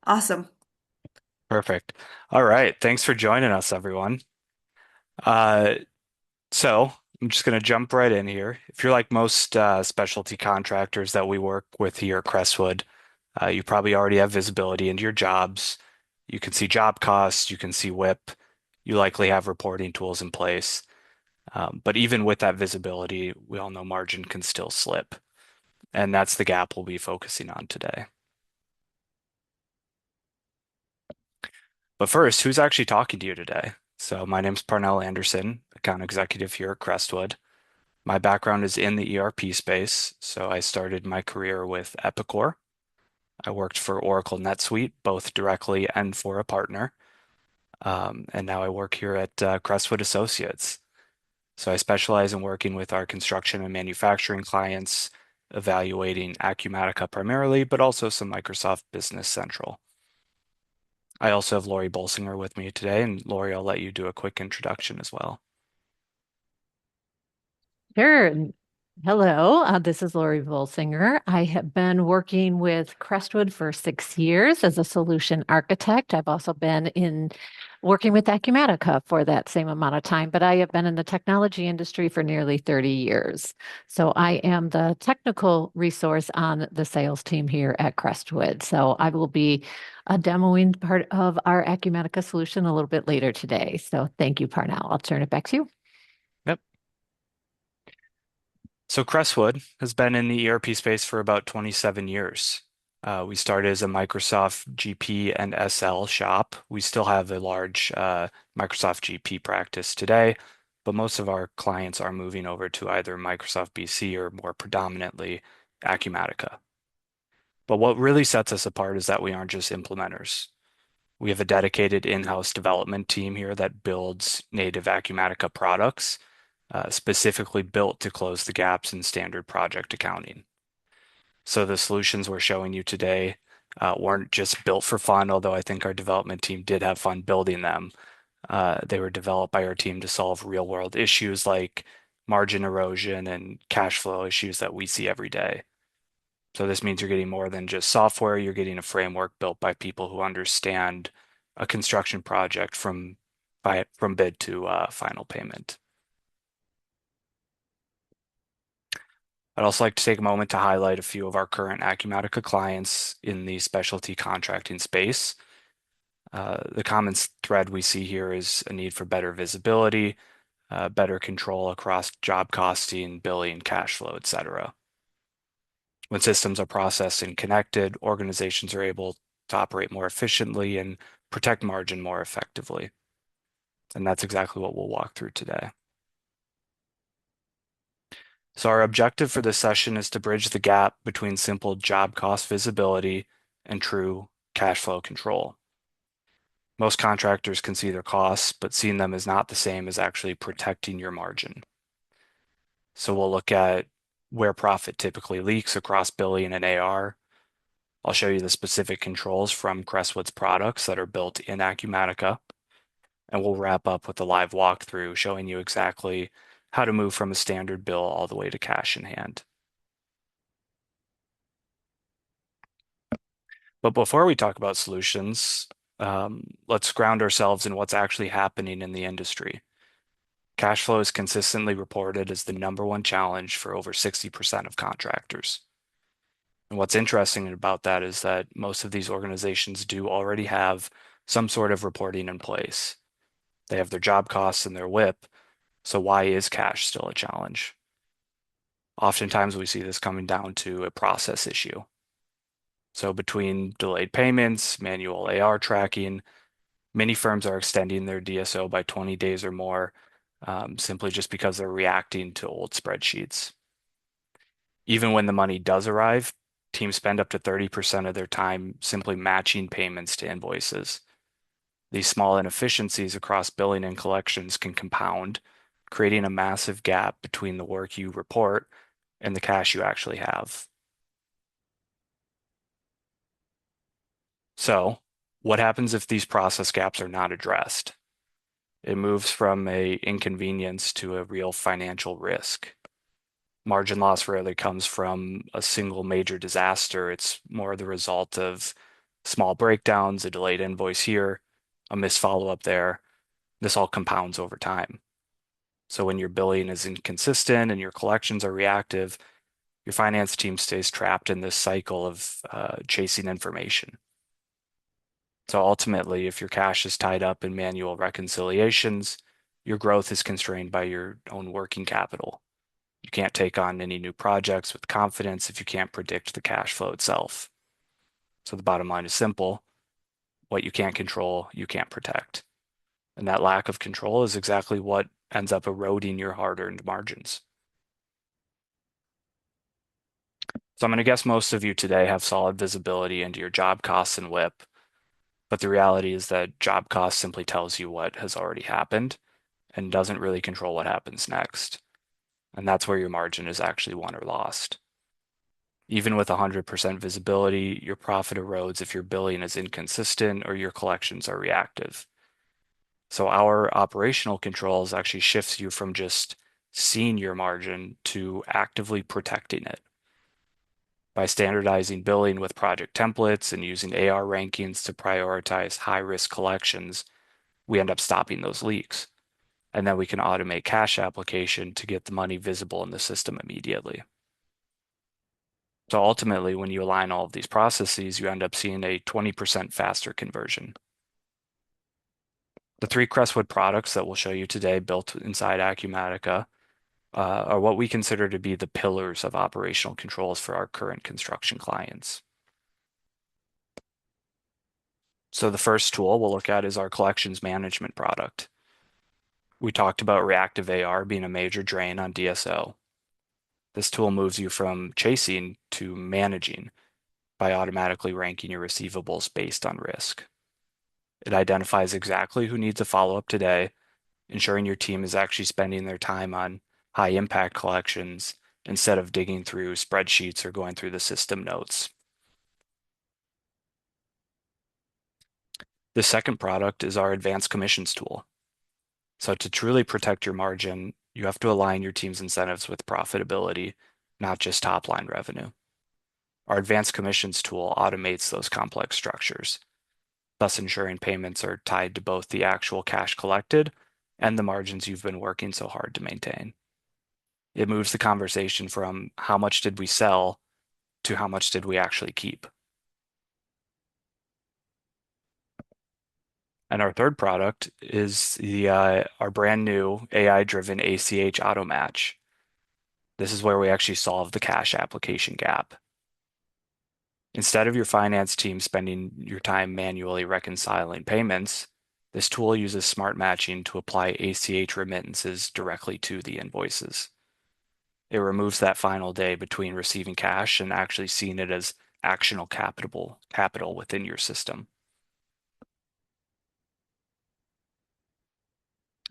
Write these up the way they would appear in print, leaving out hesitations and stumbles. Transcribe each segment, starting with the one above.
Awesome. Perfect. All right. Thanks for joining us, everyone. Uh, so I'm just going to jump right in here. If you're like most specialty contractors that we work with here at Crestwood, you probably already have visibility into your jobs. You can see job costs, you can see WIP. You likely have reporting tools in place. But even with that visibility, we all know margin can still slip. And that's the gap we'll be focusing on today. But first, who's actually talking to you today? So my name's Parnell Anderson, account executive here at Crestwood. My background is in the ERP space, so I started my career with Epicor. I worked for Oracle NetSuite, both directly and for a partner. And now I work here at Crestwood Associates. So I specialize in working with our construction and manufacturing clients, evaluating Acumatica primarily, but also some Microsoft Business Central. I also have Lori Bolsinger with me today, and Lori, I'll let you do a quick introduction as well. Sure. Hello, this is Lori Volsinger. I have been working with Crestwood for 6 years as a solution architect. I've also been in working with Acumatica for that same amount of time, but I have been in the technology industry for nearly 30 years. So I am the technical resource on the sales team here at Crestwood. So I will be demoing part of our Acumatica solution a little bit later today. So thank you, Parnell. I'll turn it back to you. Yep. So Crestwood has been in the ERP space for about 27 years. We started as a Microsoft GP and SL shop. We still have a large Microsoft GP practice today, but most of our clients are moving over to either Microsoft BC or more predominantly Acumatica. But what really sets us apart is that we aren't just implementers. We have a dedicated in-house development team here that builds native Acumatica products, specifically built to close the gaps in standard project accounting. So the solutions we're showing you today weren't just built for fun, although I think our development team did have fun building them. They were developed by our team to solve real-world issues like margin erosion and cash flow issues that we see every day. So this means you're getting more than just software, you're getting a framework built by people who understand a construction project from bid to final payment. I'd also like to take a moment to highlight a few of our current Acumatica clients in the specialty contracting space. The common thread we see here is a need for better visibility, better control across job costing, billing, cash flow, etc. When systems are processed and connected, organizations are able to operate more efficiently and protect margin more effectively. And that's exactly what we'll walk through today. So our objective for this session is to bridge the gap between simple job cost visibility and true cash flow control. Most contractors can see their costs, but seeing them is not the same as actually protecting your margin. So we'll look at where profit typically leaks across billing and AR. I'll show you the specific controls from Crestwood's products that are built in Acumatica, and we'll wrap up with a live walkthrough showing you exactly how to move from a standard bill all the way to cash in hand. But before we talk about solutions, let's ground ourselves in what's actually happening in the industry. Cash flow is consistently reported as the number one challenge for over 60% of contractors. And what's interesting about that is that most of these organizations do already have some sort of reporting in place. They have their job costs and their WIP, so why is cash still a challenge? Oftentimes we see this coming down to a process issue. So between delayed payments, manual AR tracking, many firms are extending their DSO by 20 days or more, simply just because they're reacting to old spreadsheets. Even when the money does arrive, teams spend up to 30% of their time simply matching payments to invoices. These small inefficiencies across billing and collections can compound, creating a massive gap between the work you report and the cash you actually have. So, what happens if these process gaps are not addressed? It moves from a inconvenience to a real financial risk. Margin loss rarely comes from a single major disaster. It's more the result of Small breakdowns, a delayed invoice here, a missed follow-up there. This all compounds over time. So when your billing is inconsistent and your collections are reactive, your finance team stays trapped in this cycle of chasing information. So ultimately, if your cash is tied up in manual reconciliations, your growth is constrained by your own working capital. You can't take on any new projects with confidence if you can't predict the cash flow itself. So the bottom line is simple. What you can't control, you can't protect. And that lack of control is exactly what ends up eroding your hard-earned margins. So I'm going to guess most of you today have solid visibility into your job costs and WIP, but the reality is that job cost simply tells you what has already happened and doesn't really control what happens next. And that's where your margin is actually won or lost. Even with 100% visibility, your profit erodes if your billing is inconsistent or your collections are reactive. So our operational controls actually shifts you from just seeing your margin to actively protecting it. By standardizing billing with project templates and using AR rankings to prioritize high-risk collections, we end up stopping those leaks. And then we can automate cash application to get the money visible in the system immediately. So ultimately, when you align all of these processes, you end up seeing a 20% faster conversion. The three Crestwood products that we'll show you today built inside Acumatica are what we consider to be the pillars of operational controls for our current construction clients. So the first tool we'll look at is our collections management product. We talked about reactive AR being a major drain on DSO. This tool moves you from chasing to managing by automatically ranking your receivables based on risk. It identifies exactly who needs a follow-up today, ensuring your team is actually spending their time on high impact collections instead of digging through spreadsheets or going through the system notes. The second product is our advanced commissions tool. So to truly protect your margin, you have to align your team's incentives with profitability, not just top line revenue. Our advanced commissions tool automates those complex structures, thus ensuring payments are tied to both the actual cash collected and the margins you've been working so hard to maintain. It moves the conversation from how much did we sell to how much did we actually keep. And our third product is our brand new AI-driven ACH auto match. This is where we actually solve the cash application gap. Instead of your finance team spending your time manually reconciling payments, this tool uses smart matching to apply ACH remittances directly to the invoices. It removes that final day between receiving cash and actually seeing it as actionable capital within your system.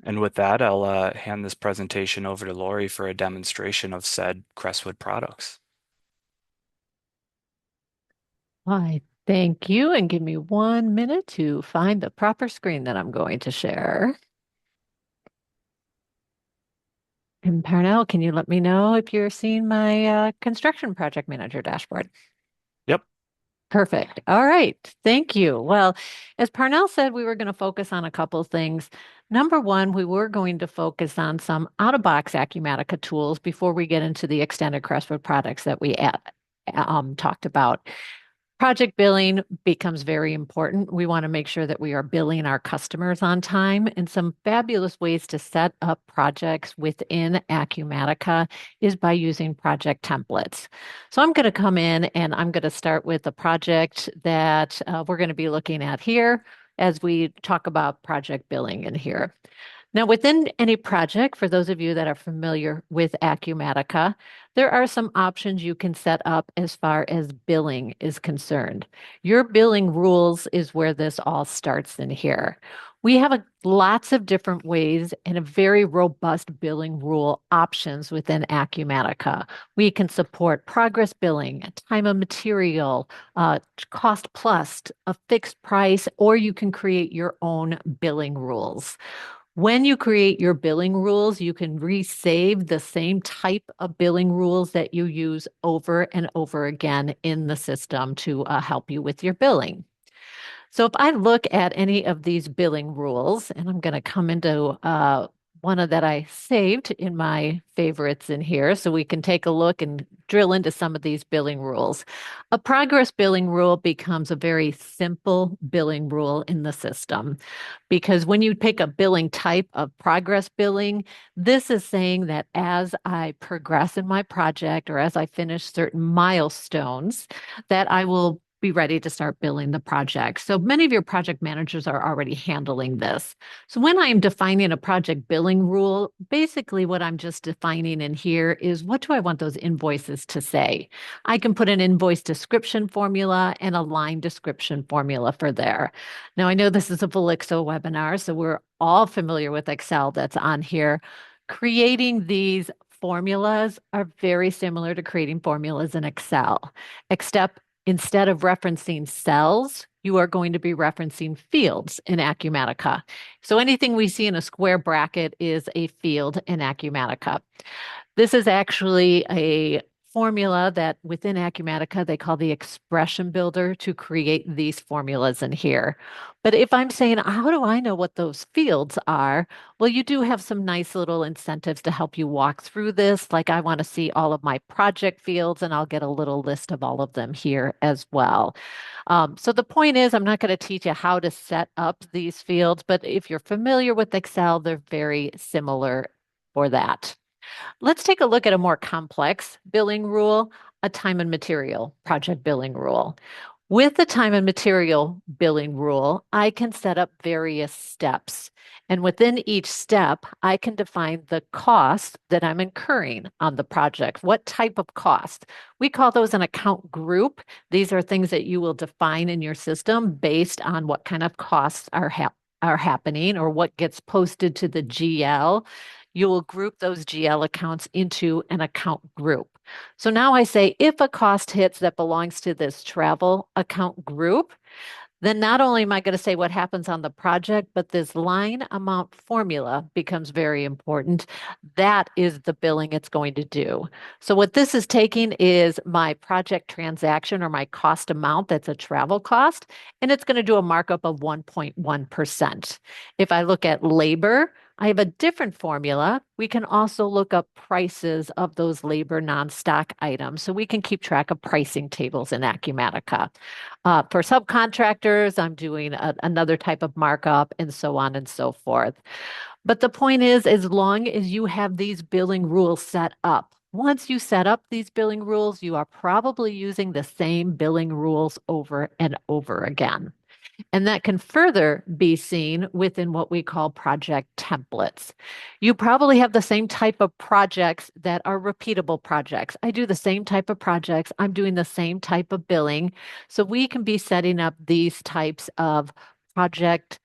And with that, I'll hand this presentation over to Lori for a demonstration of said Crestwood products. Why, thank you. And give me 1 minute to find the proper screen that I'm going to share. And Parnell, can you let me know if you're seeing my construction project manager dashboard? Yep. Perfect. All right. Thank you. Well, as Parnell said, we were going to focus on a couple of things. Number one, we were going to focus on some out-of-box Acumatica tools before we get into the extended Crestwood products that we talked about. Project billing becomes very important. We want to make sure that we are billing our customers on time. And some fabulous ways to set up projects within Acumatica is by using project templates. So I'm going to come in and I'm going to start with the project that we're going to be looking at here as we talk about project billing in here. Now, within any project, for those of you that are familiar with Acumatica, there are some options you can set up as far as billing is concerned. Your billing rules is where this all starts in here. We have lots of different ways and a very robust billing rule options within Acumatica. We can support progress billing, time of material, cost plus, a fixed price, or you can create your own billing rules. When you create your billing rules, you can resave the same type of billing rules that you use over and over again in the system to help you with your billing. So if I look at any of these billing rules, and I'm going to come into one of that I saved in my favorites in here so we can take a look and drill into some of these billing rules. A progress billing rule becomes a very simple billing rule in the system because when you pick a billing type of progress billing, this is saying that as I progress in my project or as I finish certain milestones, that I will be ready to start billing the project. So many of your project managers are already handling this. So when I am defining a project billing rule, basically what I'm just defining in here is what do I want those invoices to say? I can put an invoice description formula and a line description formula for there. Now I know this is a Velixo webinar, so we're all familiar with Excel that's on here. Creating these formulas are very similar to creating formulas in Excel, except instead of referencing cells, you are going to be referencing fields in Acumatica. So anything we see in a square bracket is a field in Acumatica. This is actually a formula that within Acumatica they call the expression builder to create these formulas in here. But if I'm saying, how do I know what those fields are? Well, you do have some nice little incentives to help you walk through this. Like I want to see all of my project fields, and I'll get a little list of all of them here as well. So the point is, I'm not going to teach you how to set up these fields, but if you're familiar with Excel, they're very similar for that. Let's take a look at a more complex billing rule, a time and material project billing rule. With the time and material billing rule, I can set up various steps. And within each step, I can define the cost that I'm incurring on the project. What type of cost? We call those an account group. These are things that you will define in your system based on what kind of costs are happening or what gets posted to the GL. You will group those GL accounts into an account group. So now I say if a cost hits that belongs to this travel account group, then not only am I going to say what happens on the project, but this line amount formula becomes very important. That is the billing it's going to do. So what this is taking is my project transaction or my cost amount, that's a travel cost, and it's going to do a markup of 1.1%. If I look at labor, I have a different formula. We can also look up prices of those labor non-stock items. So we can keep track of pricing tables in Acumatica. For subcontractors, I'm doing another type of markup and so on and so forth. But the point is, as long as you have these billing rules set up, once you set up these billing rules, you are probably using the same billing rules over and over again. And that can further be seen within what we call project templates. You probably have the same type of projects that are repeatable projects. I do the same type of projects. I'm doing the same type of billing. So we can be setting up these types of project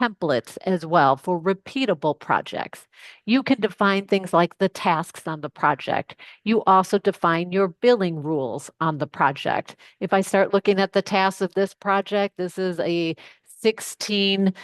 templates as well for repeatable projects. You can define things like the tasks on the project. You also define your billing rules on the project. If I start looking at the tasks of this project, this is a 16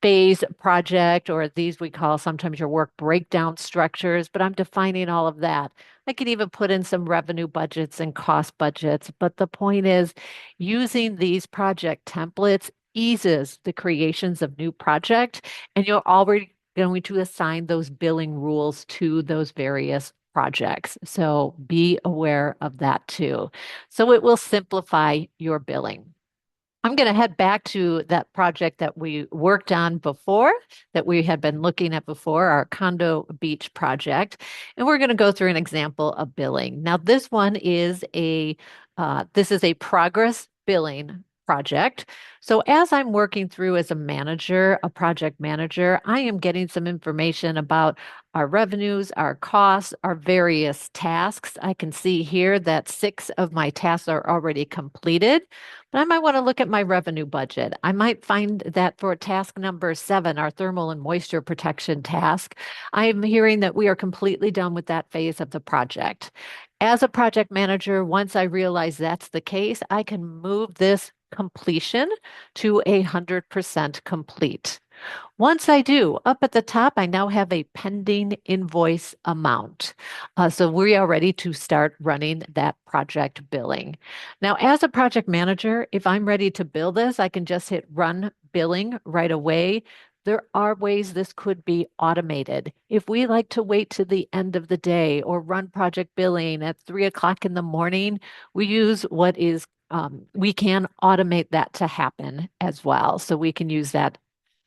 phase project, or these we call sometimes your work breakdown structures, but I'm defining all of that. I can even put in some revenue budgets and cost budgets, but the point is using these project templates eases the creations of new project, and you're already going to assign those billing rules to those various projects. So be aware of that too. So it will simplify your billing. I'm going to head back to that project that we worked on before, that we had been looking at before, our condo beach project, and we're going to go through an example of billing. Now, this is a progress billing project. So as I'm working through as a manager, a project manager, I am getting some information about our revenues, our costs, our various tasks. I can see here that 6 of my tasks are already completed. But I might want to look at my revenue budget. I might find that for task number 7, our thermal and moisture protection task, I'm hearing that we are completely done with that phase of the project. As a project manager, once I realize that's the case, I can move this completion to 100% complete. Once I do, up at the top, I now have a pending invoice amount. So we are ready to start running that project billing. Now, as a project manager, if I'm ready to bill this, I can just hit run billing right away. There are ways this could be automated. If we like to wait to the end of the day or run project billing at 3 o'clock in the morning, we use what is we can automate that to happen as well. So we can use that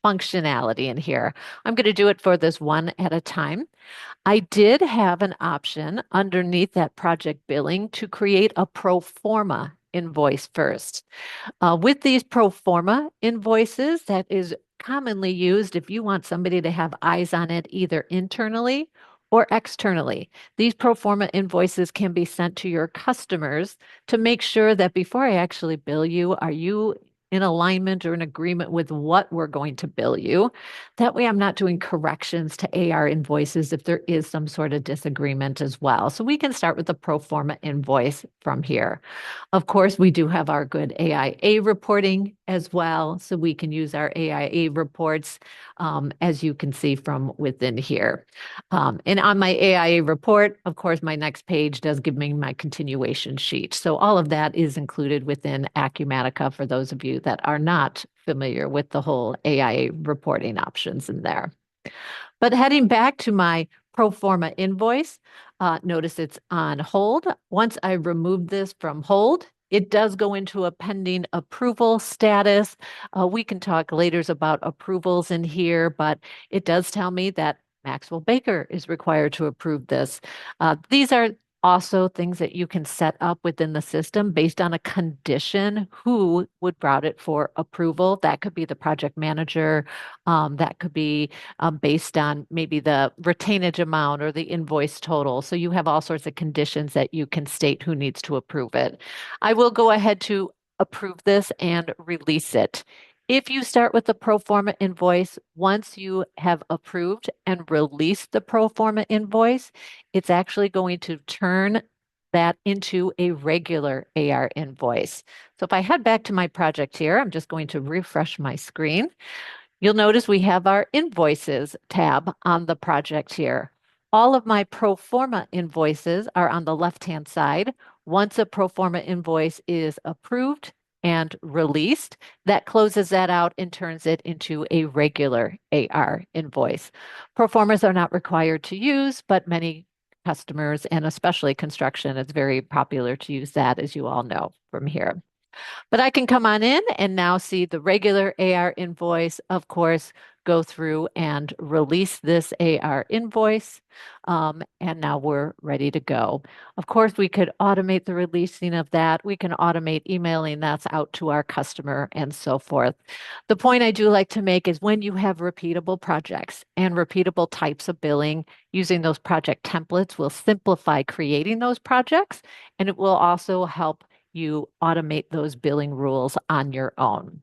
functionality in here. I'm going to do it for this one at a time. I did have an option underneath that project billing to create a pro forma invoice first. With these pro forma invoices, that is commonly used if you want somebody to have eyes on it either internally or externally. These pro forma invoices can be sent to your customers to make sure that before I actually bill you, are you in alignment or in agreement with what we're going to bill you? That way, I'm not doing corrections to AR invoices if there is some sort of disagreement as well. So we can start with the pro forma invoice from here. Of course, we do have our good AIA reporting as well. So we can use our AIA reports, as you can see from within here. And on my AIA report, of course, my next page does give me my continuation sheet. So all of that is included within Acumatica for those of you that are not familiar with the whole AIA reporting options in there. But heading back to my pro forma invoice, notice it's on hold. Once I remove this from hold, it does go into a pending approval status. We can talk later about approvals in here, but it does tell me that Maxwell Baker is required to approve this. These are also things that you can set up within the system based on a condition who would route it for approval. That could be the project manager. That could be based on maybe the retainage amount or the invoice total. So you have all sorts of conditions that you can state who needs to approve it. I will go ahead to approve this and release it. If you start with the pro forma invoice, once you have approved and released the pro forma invoice, it's actually going to turn that into a regular AR invoice. So if I head back to my project here, I'm just going to refresh my screen. You'll notice we have our invoices tab on the project here. All of my pro forma invoices are on the left-hand side. Once a pro forma invoice is approved and released, that closes that out and turns it into a regular AR invoice. Pro formas are not required to use, but many customers, and especially construction, it's very popular to use that, as you all know from here. But I can come on in and now see the regular AR invoice, of course, go through and release this AR invoice. And now we're ready to go. Of course, we could automate the releasing of that. We can automate emailing that's out to our customer and so forth. The point I do like to make is when you have repeatable projects and repeatable types of billing, using those project templates will simplify creating those projects, and it will also help you automate those billing rules on your own.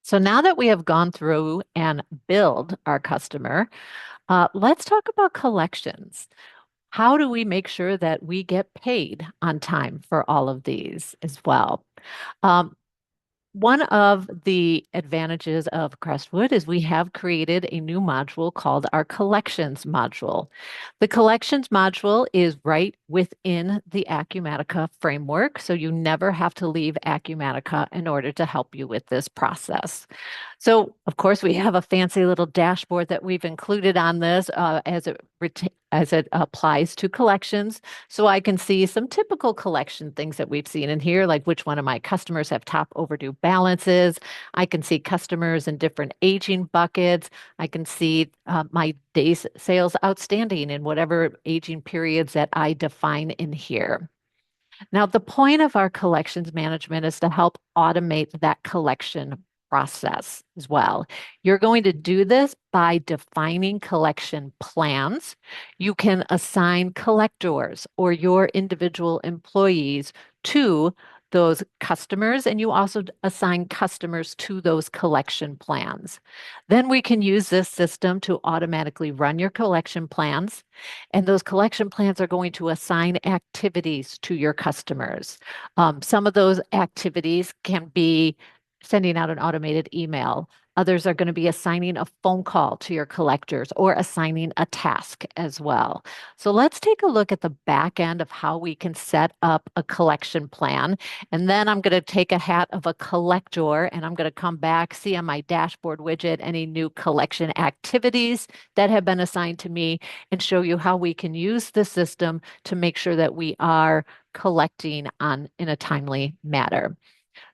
So now that we have gone through and billed our customer, let's talk about collections. How do we make sure that we get paid on time for all of these as well? Um, One of the advantages of Crestwood is we have created a new module called our collections module. The collections module is right within the Acumatica framework, so you never have to leave Acumatica in order to help you with this process. So, of course, we have a fancy little dashboard that we've included on this as it applies to collections. So I can see some typical collection things that we've seen in here, like which one of my customers have top overdue balances. I can see customers in different aging buckets. I can see my days sales outstanding in whatever aging periods that I define in here. Now, the point of our collections management is to help automate that collection process as well. You're going to do this by defining collection plans. You can assign collectors or your individual employees to those customers, and you also assign customers to those collection plans. Then we can use this system to automatically run your collection plans, and those collection plans are going to assign activities to your customers. Some of those activities can be sending out an automated email. Others are going to be assigning a phone call to your collectors or assigning a task as well. So let's take a look at the back end of how we can set up a collection plan. And then I'm going to take a hat of a collector and I'm going to come back, see on my dashboard widget any new collection activities that have been assigned to me, and show you how we can use the system to make sure that we are collecting on in a timely manner.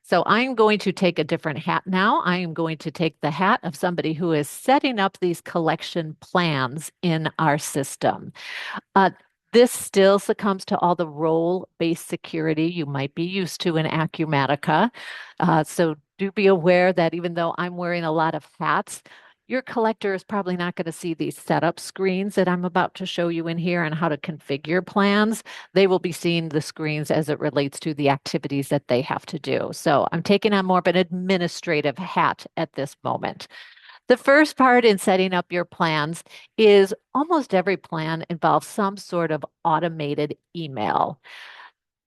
So I'm going to take a different hat now. I am going to take the hat of somebody who is setting up these collection plans in our system. Uh, this still succumbs to all the role-based security you might be used to in Acumatica. So do be aware that even though I'm wearing a lot of hats, your collector is probably not going to see these setup screens that I'm about to show you in here on how to configure plans. They will be seeing the screens as it relates to the activities that they have to do. So I'm taking on more of an administrative hat at this moment. The first part in setting up your plans is almost every plan involves some sort of automated email.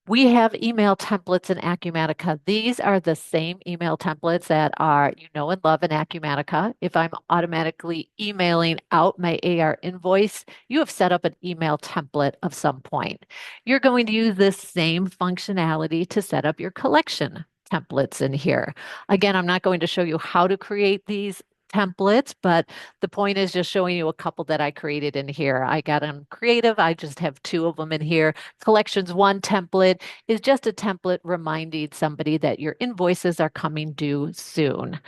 We have email templates in Acumatica. These are the same email templates that are you know and love in Acumatica. If I'm automatically emailing out my AR invoice, you have set up an email template of some point. You're going to use this same functionality to set up your collection templates in here. Again, I'm not going to show you how to create these templates, but the point is just showing you a couple that I created in here. I got them creative. I just have two of them in here. Collections one template is just a template reminding somebody that your invoices are coming due soon.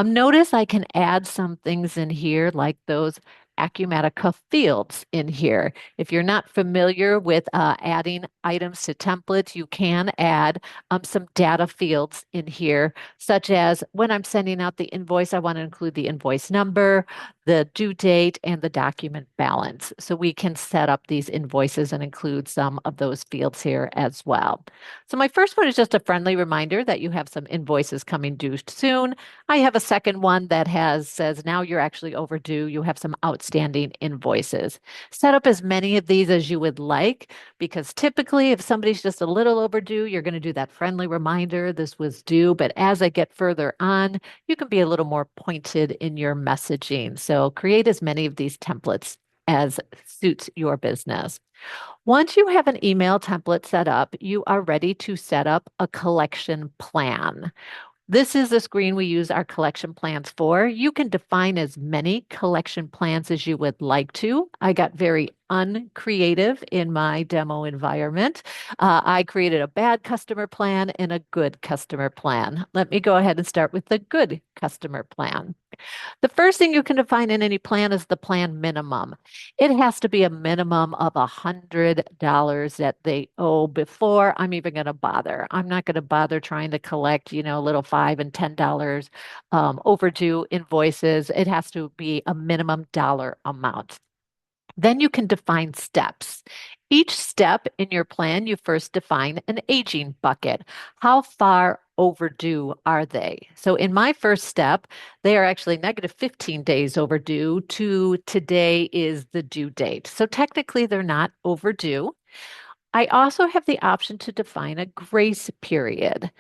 Notice I can add some things in here like those Acumatica fields in here. If you're not familiar with adding items to templates, you can add some data fields in here, such as when I'm sending out the invoice, I want to include the invoice number, the due date, and the document balance. So we can set up these invoices and include some of those fields here as well. So my first one is just a friendly reminder that you have some invoices coming due soon. I have a second one that says now you're actually overdue. You have some outstanding invoices. Set up as many of these as you would like, because typically if somebody's just a little overdue, you're going to do that friendly reminder, this was due. But as I get further on, you can be a little more pointed in your messaging. So create as many of these templates as suits your business. Once you have an email template set up, you are ready to set up a collection plan. This is the screen we use our collection plans for. You can define as many collection plans as you would like to. I got very uncreative in my demo environment. I created a bad customer plan and a good customer plan. Let me go ahead and start with the good customer plan. The first thing you can define in any plan is the plan minimum. It has to be a minimum of $100 that they owe before I'm even going to bother. I'm not going to bother trying to collect, little $5 and $10 overdue invoices. It has to be a minimum dollar amount. Then you can define steps. Each step in your plan, you first define an aging bucket. How far overdue are they? So in my first step, they are actually negative 15 days overdue to today is the due date. So technically they're not overdue. I also have the option to define a grace period.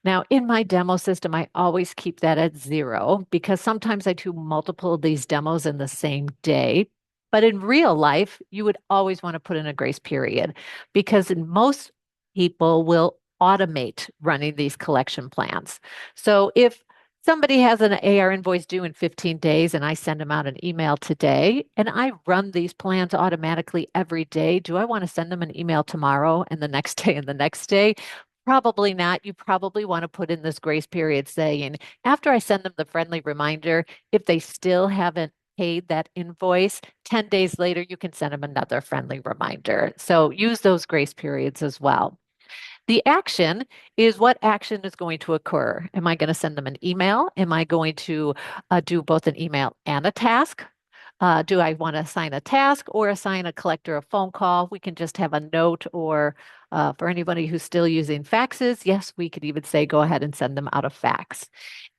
Now, in my demo system, I always keep that at 0 because sometimes I do multiple of these demos in the same day. But in real life, you would always want to put in a grace period because most people will automate running these collection plans. So if somebody has an AR invoice due in 15 days and I send them out an email today and I run these plans automatically every day, do I want to send them an email tomorrow and the next day and the next day? Probably not. You probably want to put in this grace period saying, after I send them the friendly reminder, if they still haven't paid that invoice, 10 days later, you can send them another friendly reminder. So use those grace periods as well. The action is what action is going to occur. Am I going to send them an email? Am I going to do both an email and a task? Do I want to assign a task or assign a collector a phone call? We can just have a note, or for anybody who's still using faxes, yes, we could even say go ahead and send them out a fax.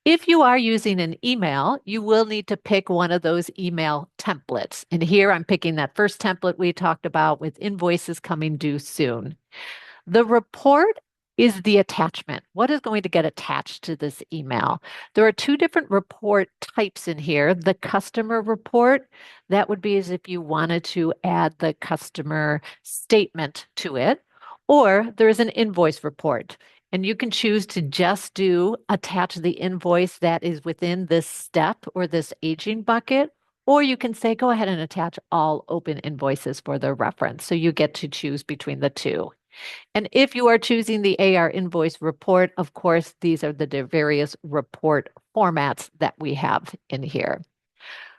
If you are using an email, you will need to pick one of those email templates. And here I'm picking that first template we talked about with invoices coming due soon. The report is the attachment. What is going to get attached to this email? There are two different report types in here. The customer report, that would be as if you wanted to add the customer statement to it, or there is an invoice report. And you can choose to just attach the invoice that is within this step or this aging bucket, or you can say, go ahead and attach all open invoices for their reference. So you get to choose between the two. And if you are choosing the AR invoice report, of course, these are the various report formats that we have in here.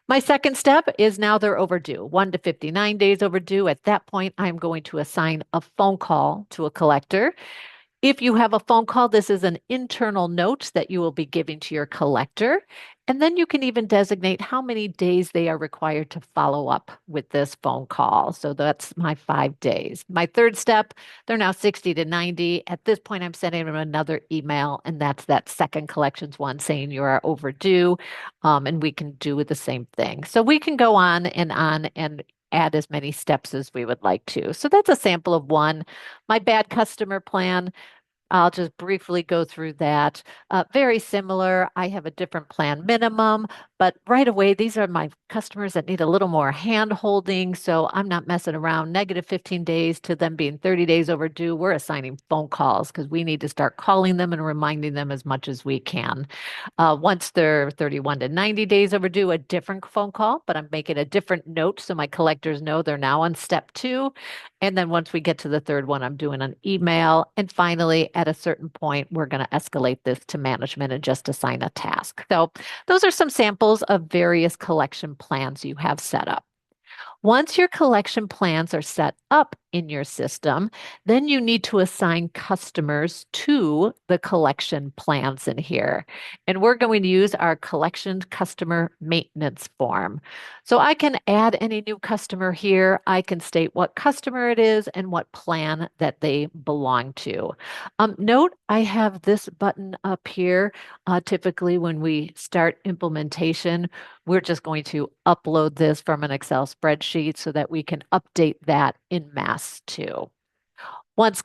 My second step is now they're overdue, 1 to 59 days overdue. At that point, I'm going to assign a phone call to a collector. If you have a phone call, this is an internal note that you will be giving to your collector. And then you can even designate how many days they are required to follow up with this phone call. So that's my 5 days. My third step, they're now 60 to 90. At this point, I'm sending them another email, and that's that second collections one saying you are overdue. And we can do the same thing. So we can go on and add as many steps as we would like to. So that's a sample of one. My bad customer plan. I'll just briefly go through that. Very similar. I have a different plan minimum, but right away, these are my customers that need a little more hand holding. So I'm not messing around. Negative 15 days to them being 30 days overdue. We're assigning phone calls because we need to start calling them and reminding them as much as we can. Once they're 31 to 90 days overdue, a different phone call, but I'm making a different note so my collectors know they're now on step two. And then once we get to the third one, I'm doing an email. And finally, at a certain point, we're going to escalate this to management and just assign a task. So those are some samples of various collection plans you have set up. Once your collection plans are set up in your system, then you need to assign customers to the collection plans in here. And we're going to use our collection customer maintenance form. So I can add any new customer here. I can state what customer it is and what plan that they belong to. Note, I have this button up here. Typically, when we start implementation, we're just going to upload this from an Excel spreadsheet so that we can update that in mass too. Once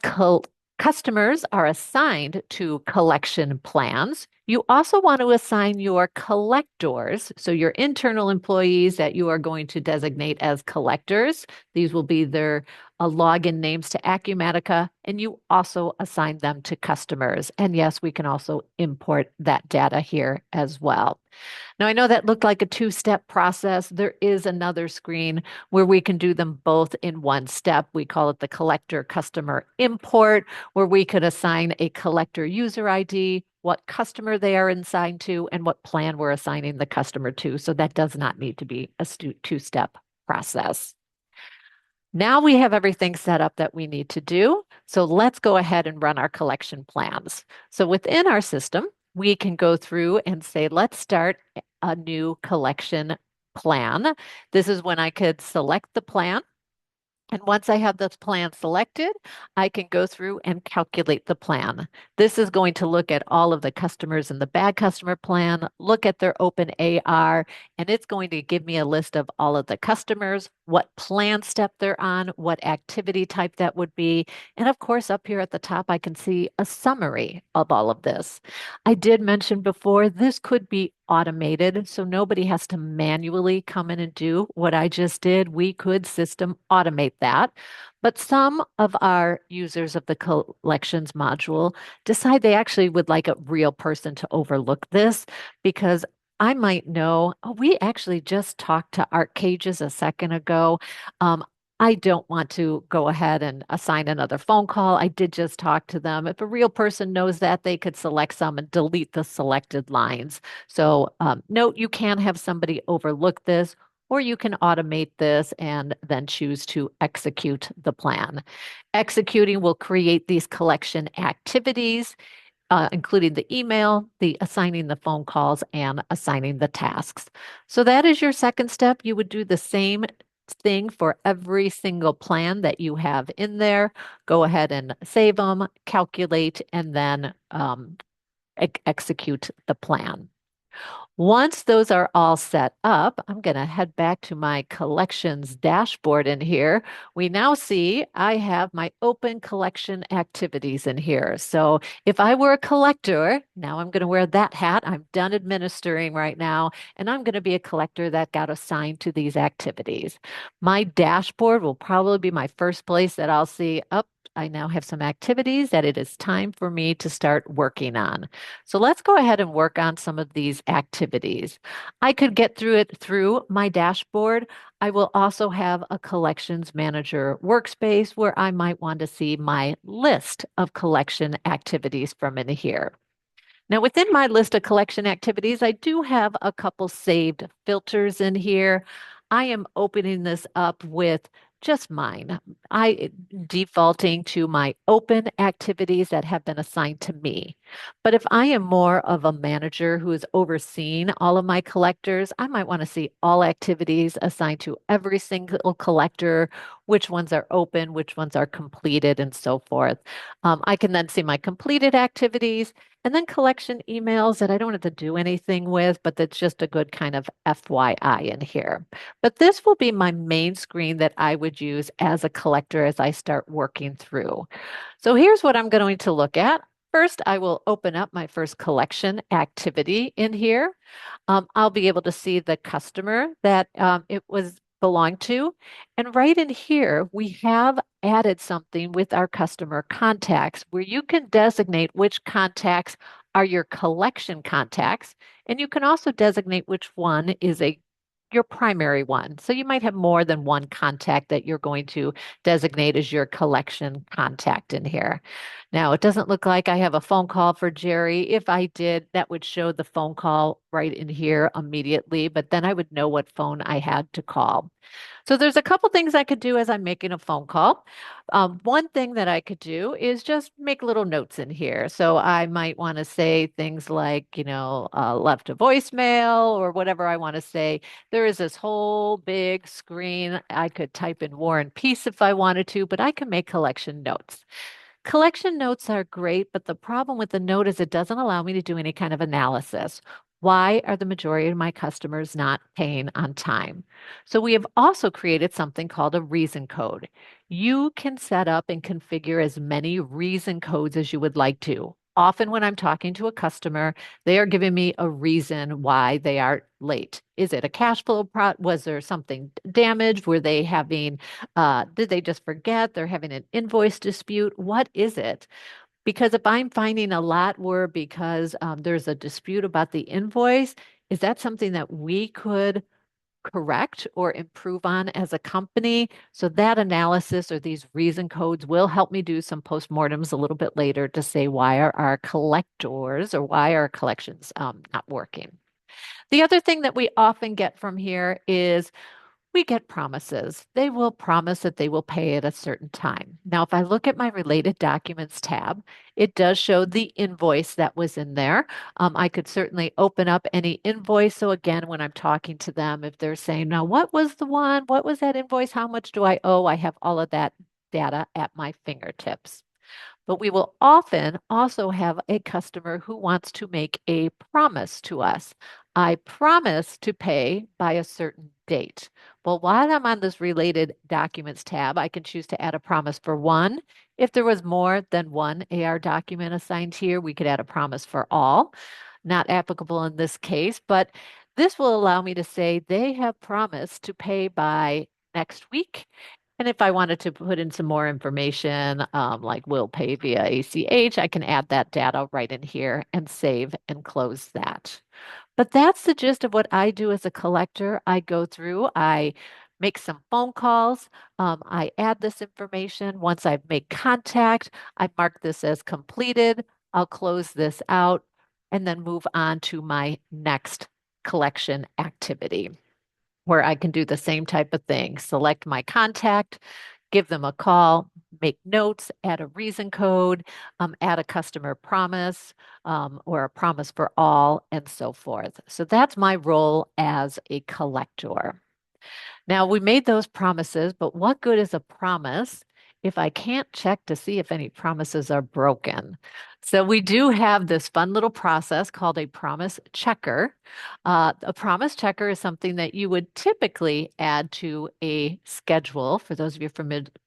customers are assigned to collection plans, you also want to assign your collectors, so your internal employees that you are going to designate as collectors. These will be their login names to Acumatica, and you also assign them to customers. And yes, we can also import that data here as well. Now, I know that looked like a two-step process. There is another screen where we can do them both in one step. We call it the collector customer import, where we could assign a collector user ID, what customer they are assigned to, and what plan we're assigning the customer to. So that does not need to be a two-step process. Now we have everything set up that we need to do. So let's go ahead and run our collection plans. So within our system, we can go through and say, let's start a new collection plan. This is when I could select the plan. And once I have this plan selected, I can go through and calculate the plan. This is going to look at all of the customers in the bad customer plan, look at their open AR, and it's going to give me a list of all of the customers, what plan step they're on, what activity type that would be. And of course, up here at the top, I can see a summary of all of this. I did mention before, this could be automated, so nobody has to manually come in and do what I just did. We could system automate that. But some of our users of the collections module decide they actually would like a real person to overlook this because I might know, oh, we actually just talked to Art Cages a second ago. I don't want to go ahead and assign another phone call. I did just talk to them. If a real person knows that, they could select some and delete the selected lines. So note, you can have somebody overlook this, or you can automate this and then choose to execute the plan. Executing will create these collection activities, including the email, the assigning the phone calls, and assigning the tasks. So that is your second step. You would do the same thing for every single plan that you have in there. Go ahead and save them, calculate, and then execute the plan. Once those are all set up, I'm going to head back to my collections dashboard in here. We now see I have my open collection activities in here. So if I were a collector, now I'm going to wear that hat. I'm done administering right now, and I'm going to be a collector that got assigned to these activities. My dashboard will probably be my first place that I'll see up. I now have some activities that it is time for me to start working on. So let's go ahead and work on some of these activities. I could get through it through my dashboard. I will also have a collections manager workspace where I might want to see my list of collection activities from in here. Now, within my list of collection activities, I do have a couple saved filters in here. I am opening this up with just mine. I defaulting to my open activities that have been assigned to me. But if I am more of a manager who is overseeing all of my collectors, I might want to see all activities assigned to every single collector, which ones are open, which ones are completed, and so forth. I can then see my completed activities and then collection emails that I don't have to do anything with, but that's just a good kind of FYI in here. But this will be my main screen that I would use as a collector as I start working through. So here's what I'm going to look at. First, I will open up my first collection activity in here. I'll be able to see the customer that it was belonged to. And right in here, we have added something with our customer contacts where you can designate which contacts are your collection contacts. And you can also designate which one is a your primary one. So you might have more than one contact that you're going to designate as your collection contact in here. Now, it doesn't look like I have a phone call for Jerry. If I did, that would show the phone call right in here immediately, but then I would know what phone I had to call. So there's a couple things I could do as I'm making a phone call. One thing that I could do is just make little notes in here. So I might want to say things like, left a voicemail or whatever I want to say. There is this whole big screen. I could type in War and Peace if I wanted to, but I can make collection notes. Collection notes are great, but the problem with the note is it doesn't allow me to do any kind of analysis. Why are the majority of my customers not paying on time? So we have also created something called a reason code. You can set up and configure as many reason codes as you would like to. Often when I'm talking to a customer, they are giving me a reason why they are late. Is it a cash flow was there something damaged? Were they having did they just forget? They're having an invoice dispute. What is it? Because if I'm finding a lot where because there's a dispute about the invoice, is that something that we could correct or improve on as a company? So that analysis or these reason codes will help me do some postmortems a little bit later to say why are our collectors or why are collections not working. The other thing that we often get from here is we get promises. They will promise that they will pay at a certain time. Now, if I look at my related documents tab, it does show the invoice that was in there. I could certainly open up any invoice. So again, when I'm talking to them, if they're saying, now, what was the one? What was that invoice? How much do I owe? I have all of that data at my fingertips. But we will often also have a customer who wants to make a promise to us. I promise to pay by a certain date. Well, while I'm on this related documents tab, I can choose to add a promise for one. If there was more than one AR document assigned here, we could add a promise for all. Not applicable in this case, but this will allow me to say they have promised to pay by next week. And if I wanted to put in some more information, like will pay via ACH, I can add that data right in here and save and close that. But that's the gist of what I do as a collector. I go through, I make some phone calls, I add this information. Once I've made contact, I mark this as completed. I'll close this out and then move on to my next collection activity where I can do the same type of thing. Select my contact, give them a call, make notes, add a reason code, add a customer promise or a promise for all, and so forth. So that's my role as a collector. Now, we made those promises, but what good is a promise if I can't check to see if any promises are broken. So we do have this fun little process called a promise checker. A promise checker is something that you would typically add to a schedule, for those of you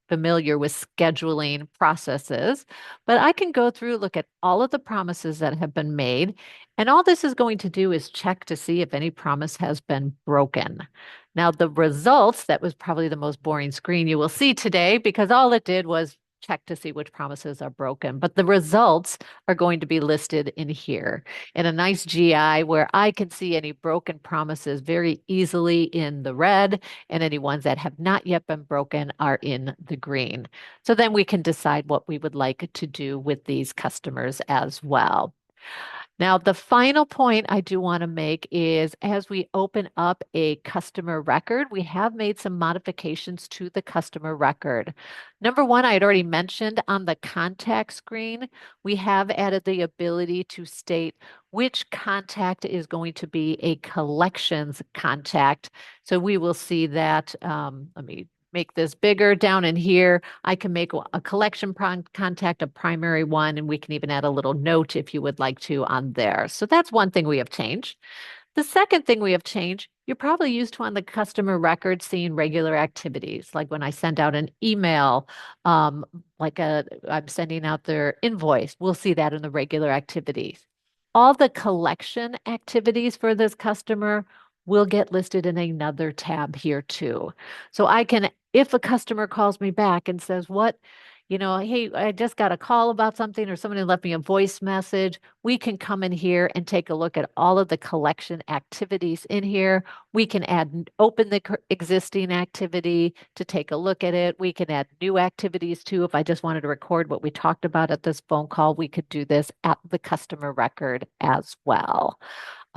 familiar with scheduling processes. But I can go through, look at all of the promises that have been made, and all this is going to do is check to see if any promise has been broken. Now, the results, that was probably the most boring screen you will see today because all it did was check to see which promises are broken. But the results are going to be listed in here in a nice GI where I can see any broken promises very easily in the red, and any ones that have not yet been broken are in the green. So then we can decide what we would like to do with these customers as well. Now, the final point I do want to make is as we open up a customer record, we have made some modifications to the customer record. Number one, I had already mentioned on the contact screen, we have added the ability to state which contact is going to be a collections contact. So we will see that. Let me make this bigger down in here. I can make a collection contact a primary one, and we can even add a little note if you would like to on there. So that's one thing we have changed. The second thing we have changed, you're probably used to on the customer record seeing regular activities, like when I send out an email, I'm sending out their invoice, we'll see that in the regular activities. All the collection activities for this customer will get listed in another tab here too. So I can, if a customer calls me back and says, hey, I just got a call about something, or somebody left me a voice message, we can come in here and take a look at all of the collection activities in here. We can open the existing activity to take a look at it. We can add new activities too. If I just wanted to record what we talked about at this phone call, we could do this at the customer record as well.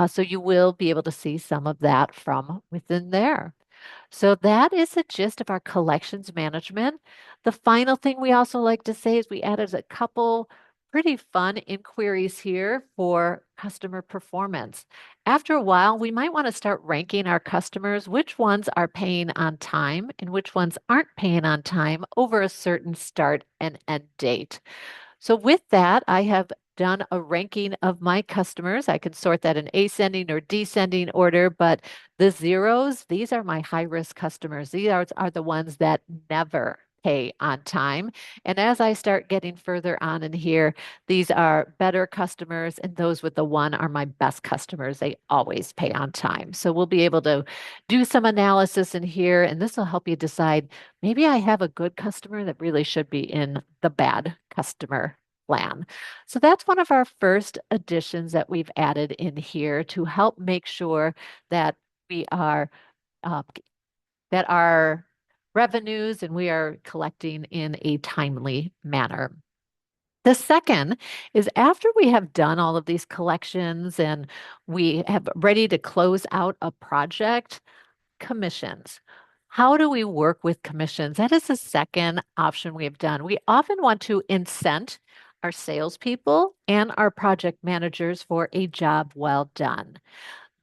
So you will be able to see some of that from within there. So that is the gist of our collections management. The final thing we also like to say is we added a couple pretty fun inquiries here for customer performance. After a while, we might want to start ranking our customers, which ones are paying on time and which ones aren't paying on time over a certain start and end date. So with that, I have done a ranking of my customers. I can sort that in ascending or descending order, but the zeros, these are my high risk customers. These are the ones that never pay on time. And as I start getting further on in here, these are better customers, and those with the one are my best customers. They always pay on time. So we'll be able to do some analysis in here, and this will help you decide maybe I have a good customer that really should be in the bad customer plan. So that's one of our first additions that we've added in here to help make sure that we are uh, that our revenues and we are collecting in a timely manner. The second is after we have done all of these collections and we have ready to close out a project, commissions. How do we work with commissions? That is the second option we have done. We often want to incent our salespeople and our project managers for a job well done.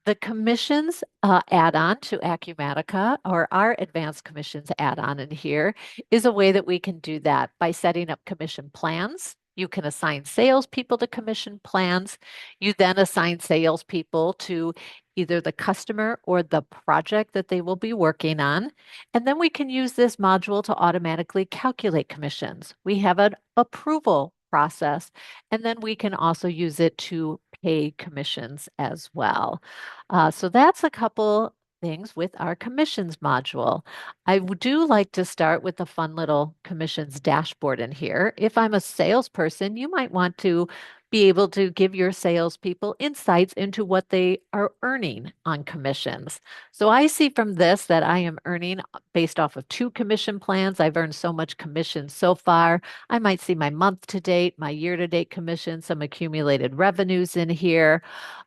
The commissions add-on to Acumatica, or our advanced commissions add-on in here, is a way that we can do that by setting up commission plans. You can assign salespeople to commission plans. You then assign salespeople to either the customer or the project that they will be working on. And then we can use this module to automatically calculate commissions. We have an approval process, and then we can also use it to pay commissions as well. So that's a couple things with our commissions module. I do like to start with the fun little commissions dashboard in here. If I'm a salesperson, you might want to be able to give your salespeople insights into what they are earning on commissions. So I see from this that I am earning based off of 2 commission plans. I've earned so much commission so far. I might see my month to date, my year to date commission, some accumulated revenues in here.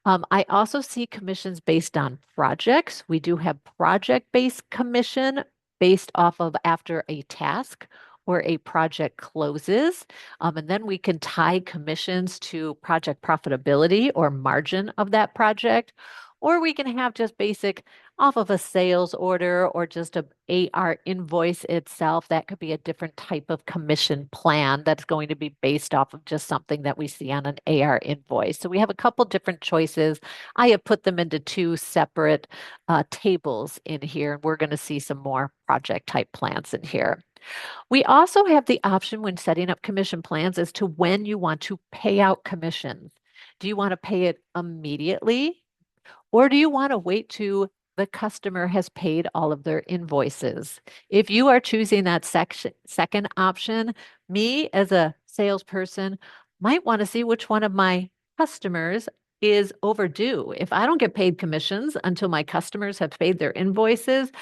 I also see commissions based on projects. We do have project-based commission based off of after a task or a project closes. And then we can tie commissions to project profitability or margin of that project. Or we can have just basic off of a sales order or just a AR invoice itself. That could be a different type of commission plan that's going to be based off of just something that we see on an AR invoice. So we have a couple different choices. I have put them into two separate tables in here, and we're going to see some more project type plans in here. We also have the option when setting up commission plans as to when you want to pay out commissions. Do you want to pay it immediately? Or do you want to wait till the customer has paid all of their invoices? If you are choosing that second option, me as a salesperson might want to see which one of my customers is overdue. If I don't get paid commissions until my customers have paid their invoices,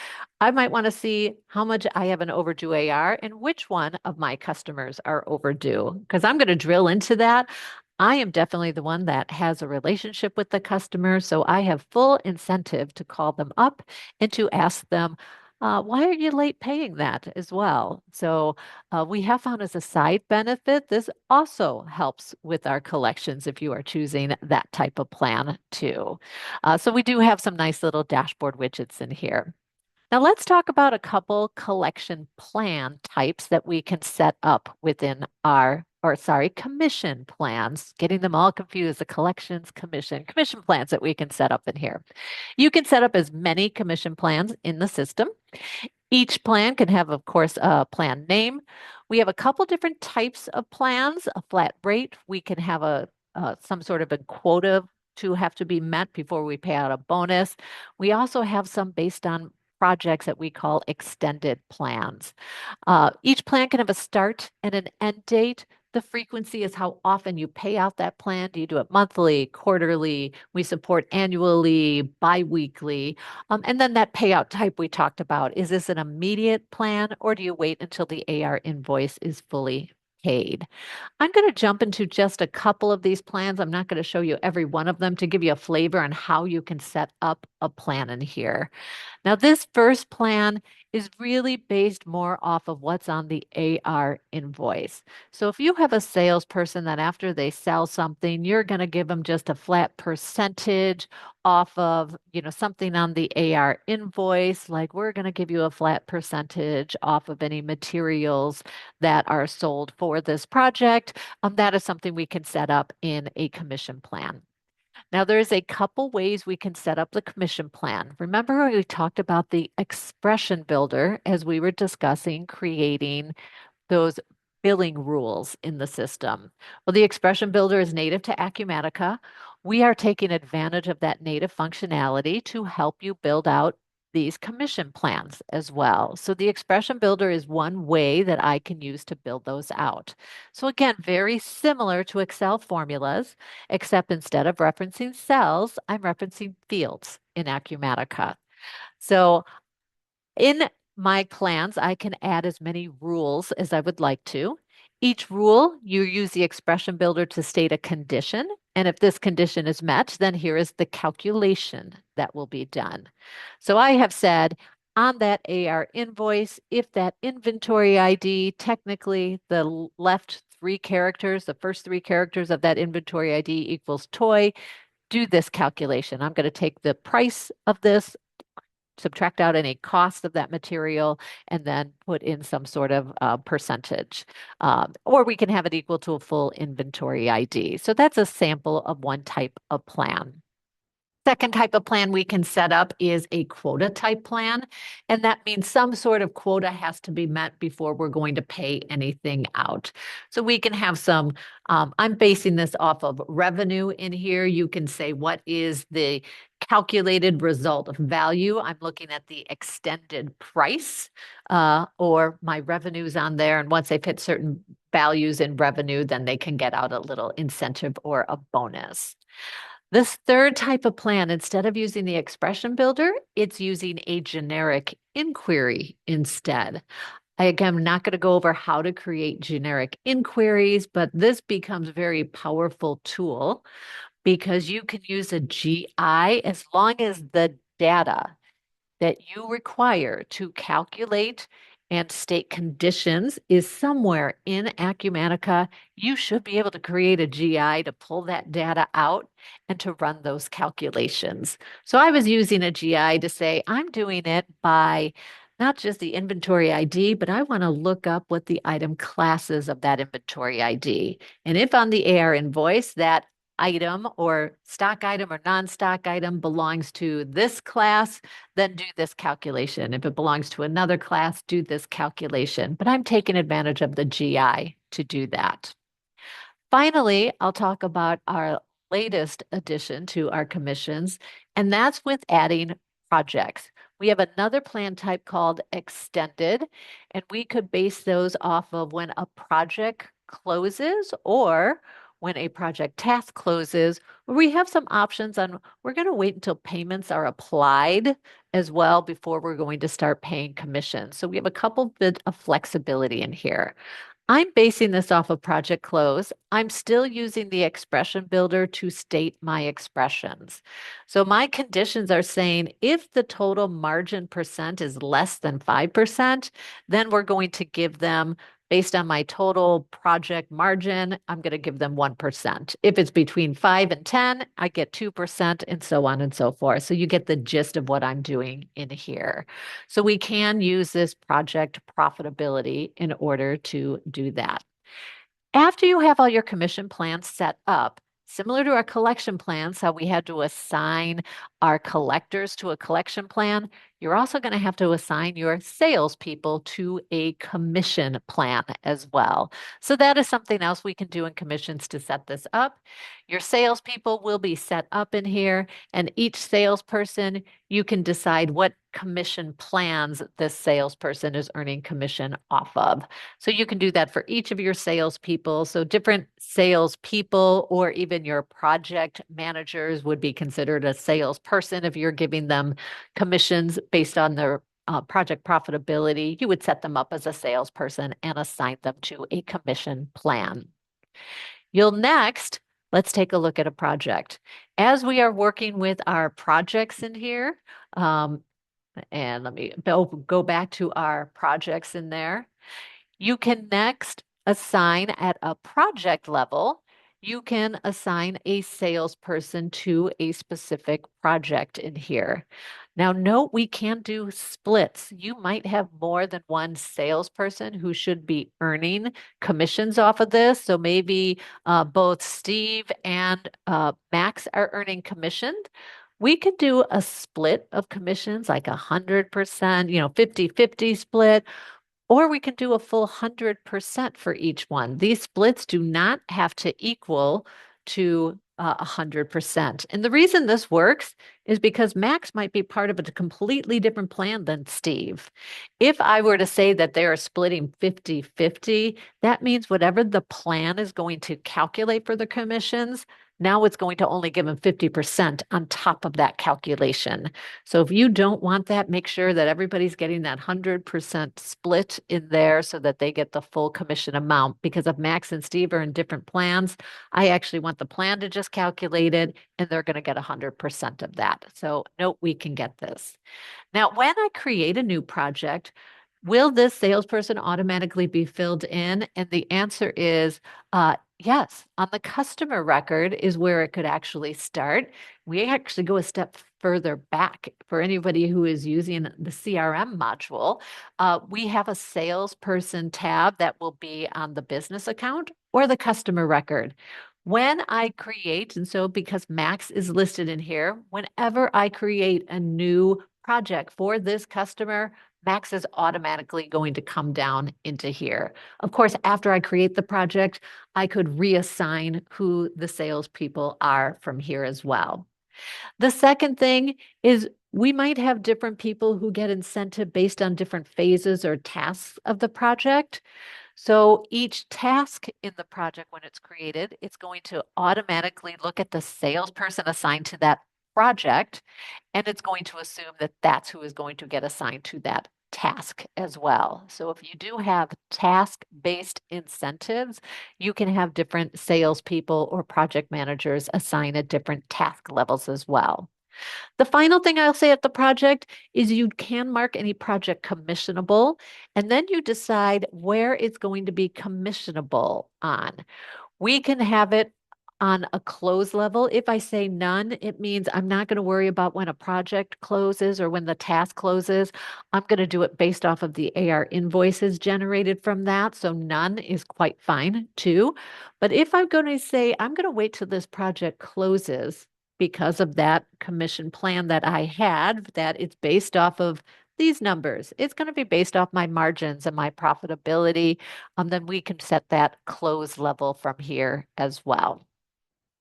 I might want to see how much I have an overdue AR and which one of my customers are overdue, because I'm going to drill into that. I am definitely the one that has a relationship with the customer, so I have full incentive to call them up and to ask them, why are you late paying that as well? So we have found as a side benefit, this also helps with our collections if you are choosing that type of plan too. So we do have some nice little dashboard widgets in here. Now let's talk about a couple collection plan types that we can set up within commission plans, getting them all confused, the collections, commission plans that we can set up in here. You can set up as many commission plans in the system. Each plan can have, of course, a plan name. We have a couple different types of plans, a flat rate. We can have some sort of a quota to have to be met before we pay out a bonus. We also have some based on projects that we call extended plans. Each plan can have a start and an end date. The frequency is how often you pay out that plan. Do you do it monthly, quarterly? We support annually, biweekly. And then that payout type we talked about. Is this an immediate plan or do you wait until the AR invoice is fully paid? I'm going to jump into just a couple of these plans. I'm not going to show you every one of them to give you a flavor on how you can set up a plan in here. Now, this first plan is really based more off of what's on the AR invoice. So if you have a salesperson that after they sell something, you're going to give them just a flat percentage off of, something on the AR invoice, like we're going to give you a flat percentage off of any materials that are sold for this project. That is something we can set up in a commission plan. Now, there's a couple ways we can set up the commission plan. Remember, we talked about the expression builder as we were discussing creating those billing rules in the system. Well, the expression builder is native to Acumatica. We are taking advantage of that native functionality to help you build out these commission plans as well. So the expression builder is one way that I can use to build those out. So again, very similar to Excel formulas, except instead of referencing cells, I'm referencing fields in Acumatica. So in my plans, I can add as many rules as I would like to. Each rule, you use the expression builder to state a condition. And if this condition is met, then here is the calculation that will be done. So I have said on that AR invoice, if that inventory ID, technically the left three characters, the first three characters of that inventory ID equals toy, do this calculation. I'm going to take the price of this, subtract out any cost of that material, and then put in some sort of percentage. Or we can have it equal to a full inventory ID. So that's a sample of one type of plan. Second type of plan we can set up is a quota type plan. And that means some sort of quota has to be met before we're going to pay anything out. So we can have some, I'm basing this off of revenue in here. You can say, what is the calculated result of value? I'm looking at the extended price or my revenues on there. And once they've hit certain values in revenue, then they can get out a little incentive or a bonus. This third type of plan, instead of using the expression builder, it's using a generic inquiry instead. Again, I'm not going to go over how to create generic inquiries, but this becomes a very powerful tool because you can use a GI as long as the data that you require to calculate and state conditions is somewhere in Acumatica. You should be able to create a GI to pull that data out and to run those calculations. So I was using a GI to say, I'm doing it by not just the inventory ID, but I want to look up what the item classes of that inventory ID. And if on the AR invoice that item or stock item or non-stock item belongs to this class, then do this calculation. If it belongs to another class, do this calculation. But I'm taking advantage of the GI to do that. Finally, I'll talk about our latest addition to our commissions, and that's with adding projects. We have another plan type called extended, and we could base those off of when a project closes or when a project task closes. We have some options on we're going to wait until payments are applied as well before we're going to start paying commissions. So we have a couple bit of flexibility in here. I'm basing this off of project close. I'm still using the expression builder to state my expressions. So my conditions are saying if the total margin percent is less than 5%, then we're going to give them, based on my total project margin, I'm going to give them 1%. If it's between 5 and 10, I get 2%, and so on and so forth. So you get the gist of what I'm doing in here. So we can use this project profitability in order to do that. After you have all your commission plans set up, similar to our collection plans, how we had to assign our collectors to a collection plan, you're also going to have to assign your salespeople to a commission plan as well. So that is something else we can do in commissions to set this up. Your salespeople will be set up in here, and each salesperson, you can decide what commission plans this salesperson is earning commission off of. So you can do that for each of your salespeople. So different salespeople or even your project managers would be considered a salesperson if you're giving them commissions based on their project profitability. You would set them up as a salesperson and assign them to a commission plan. You'll next, let's take a look at a project. As we are working with our projects in here, and let me go back to our projects in there. You can next assign at a project level, you can assign a salesperson to a specific project in here. Now, note we can do splits. You might have more than one salesperson who should be earning commissions off of this. So maybe both Steve and Max are earning commission. We could do a split of commissions, like 100%, 50-50 split, or we can do a full 100% for each one. These splits do not have to equal to 100%. And the reason this works is because Max might be part of a completely different plan than Steve. If I were to say that they are splitting 50-50, that means whatever the plan is going to calculate for the commissions, now it's going to only give them 50% on top of that calculation. So if you don't want that, make sure that everybody's getting that 100% split in there so that they get the full commission amount. Because if Max and Steve are in different plans, I actually want the plan to just calculate it and they're going to get 100% of that. So note we can get this. Now, when I create a new project, will this salesperson automatically be filled in? And the answer is yes. On the customer record is where it could actually start. We actually go a step further back for anybody who is using the CRM module. We have a salesperson tab that will be on the business account or the customer record. When I create, and so because Max is listed in here, whenever I create a new project for this customer, Max is automatically going to come down into here. Of course, after I create the project, I could reassign who the salespeople are from here as well. The second thing is we might have different people who get incentive based on different phases or tasks of the project. So each task in the project, when it's created, it's going to automatically look at the salesperson assigned to that project, and it's going to assume that that's who is going to get assigned to that task as well. So if you do have task-based incentives, you can have different salespeople or project managers assign at different task levels as well. The final thing I'll say at the project is you can mark any project commissionable, and then you decide where it's going to be commissionable on. We can have it on a close level. If I say none, it means I'm not going to worry about when a project closes or when the task closes. I'm going to do it based off of the AR invoices generated from that. So none is quite fine too. But if I'm going to say I'm going to wait till this project closes because of that commission plan that I had, that it's based off of these numbers. It's going to be based off my margins and my profitability, then we can set that close level from here as well.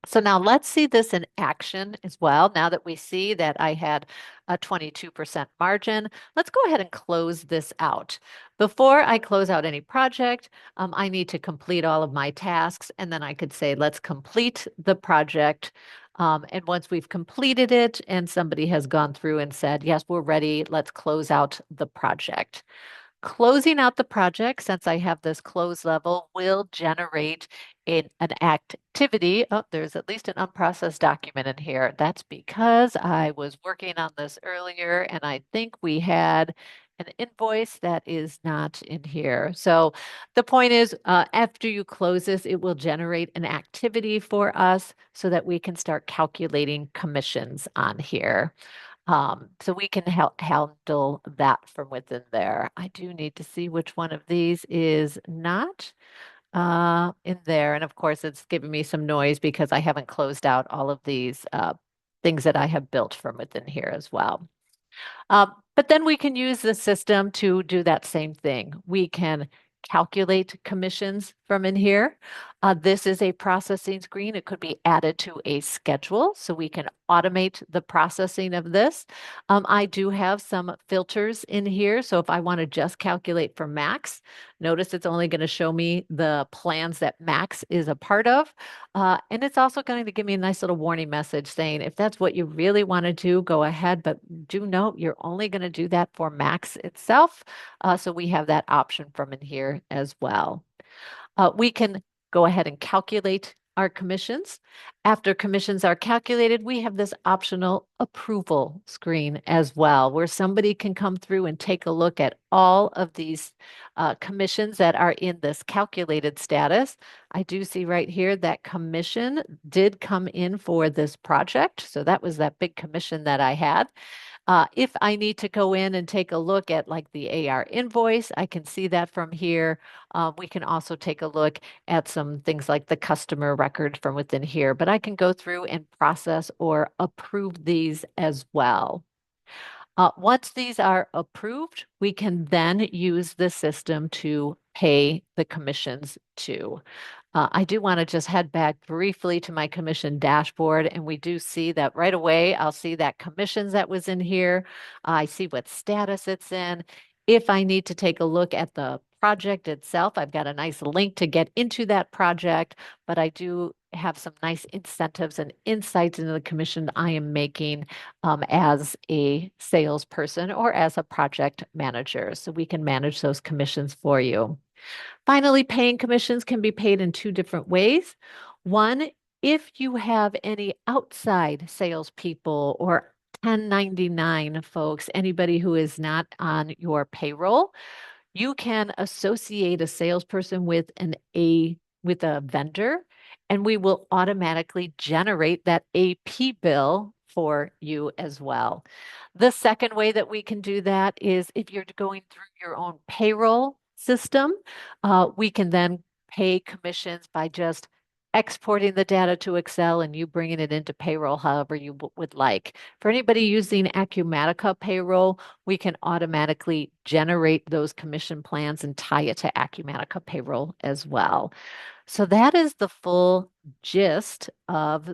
So now let's see this in action as well. Now that we see that I had a 22% margin, let's go ahead and close this out. Before I close out any project, I need to complete all of my tasks, and then I could say, let's complete the project. And once we've completed it and somebody has gone through and said, yes, we're ready, let's close out the project. Closing out the project, since I have this close level, will generate an activity. Oh, there's at least an unprocessed document in here. That's because I was working on this earlier and I think we had an invoice that is not in here. So the point is, after you close this, it will generate an activity for us so that we can start calculating commissions on here. So we can handle that from within there. I do need to see which one of these is not in there. And of course, it's giving me some noise because I haven't closed out all of these things that I have built from within here as well. But then we can use the system to do that same thing. We can calculate commissions from in here. This is a processing screen. It could be added to a schedule, so we can automate the processing of this. I do have some filters in here, so if I want to just calculate for Max, notice it's only going to show me the plans that Max is a part of. And it's also going to give me a nice little warning message saying, if that's what you really want to do, go ahead, but do note you're only going to do that for Max itself. So we have that option from in here as well. We can go ahead and calculate our commissions. After commissions are calculated, we have this optional approval screen as well, where somebody can come through and take a look at all of these commissions that are in this calculated status. I do see right here that commission did come in for this project. So that was that big commission that I had. If I need to go in and take a look at like the AR invoice, I can see that from here. We can also take a look at some things like the customer record from within here, but I can go through and process or approve these as well. Once these are approved, we can then use the system to pay the commissions to. I do want to just head back briefly to my commission dashboard, and we do see that right away. I'll see that commissions that was in here. I see what status it's in. If I need to take a look at the project itself, I've got a nice link to get into that project, but I do have some nice incentives and insights into the commission I am making as a salesperson or as a project manager. So we can manage those commissions for you. Finally, paying commissions can be paid in two different ways. One, if you have any outside salespeople or 1099 folks, anybody who is not on your payroll, you can associate a salesperson with with a vendor, and we will automatically generate that AP bill for you as well. The second way that we can do that is if you're going through your own payroll system, we can then pay commissions by just exporting the data to Excel and you bringing it into payroll however you would like. For anybody using Acumatica payroll, we can automatically generate those commission plans and tie it to Acumatica payroll as well. So that is the full gist of,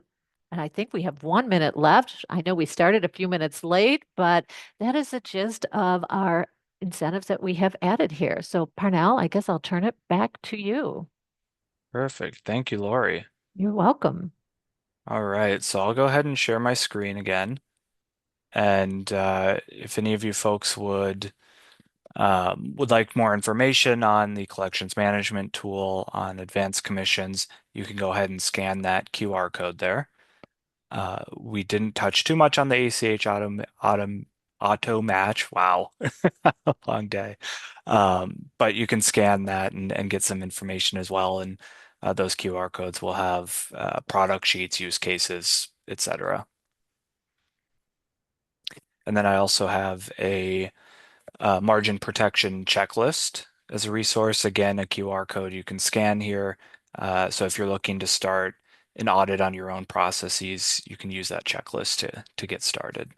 and I think we have 1 minute left. I know we started a few minutes late, but that is the gist of our incentives that we have added here. So Parnell, I guess I'll turn it back to you. Perfect. Thank you, Lori. You're welcome. All right, so I'll go ahead and share my screen again. And if any of you folks would like more information on the collections management tool on advanced commissions, you can go ahead and scan that QR code there. We didn't touch too much on the ACH auto match. Wow, long day. But you can scan that and get some information as well. And those QR codes will have product sheets, use cases, etc. And then I also have a margin protection checklist as a resource. Again, a QR code you can scan here. So if you're looking to start an audit on your own processes, you can use that checklist to get started.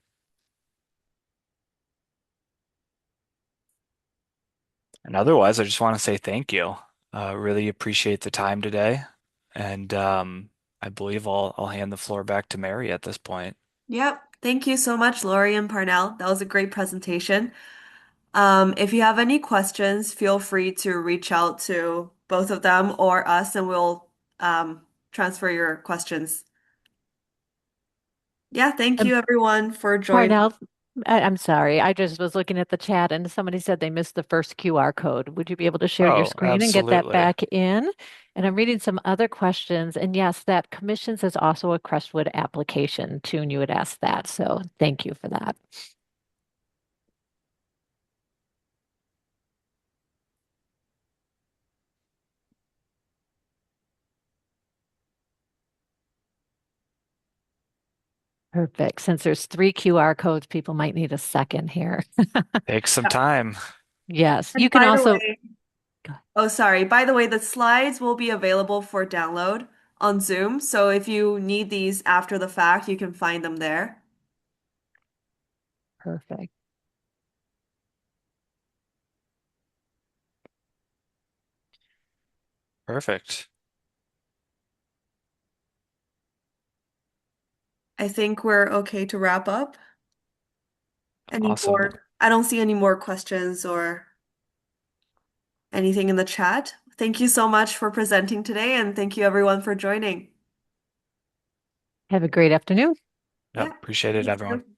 And otherwise, I just want to say thank you. Really appreciate the time today. And I believe I'll hand the floor back to Mary at this point. Yep. Thank you so much, Lori and Parnell. That was a great presentation. If you have any questions, feel free to reach out to both of them or us, and we'll transfer your questions. Yeah, thank And you everyone for joining. Parnell, I'm sorry. I just was looking at the chat and somebody said they missed the first QR code. Would you be able to share your Oh, screen and get that absolutely. back in? And I'm reading some other questions. And yes, that commissions is also a Crestwood application too, and you had asked that. So thank you for that. Perfect. Since there's three QR codes, people might need a second here. Take some Yeah. time. Yes, you And can by the also, way, oh, sorry. By the way, the slides will be available for download on Zoom. So if you need these after the fact, you can find them there. perfect. Perfect. I think we're okay to wrap up. Any Awesome. more? I don't see any more questions or anything in the chat. Thank you so much for presenting today, and thank you everyone for joining. Have a great afternoon. Yep. Yeah, Appreciate it, you everyone. too.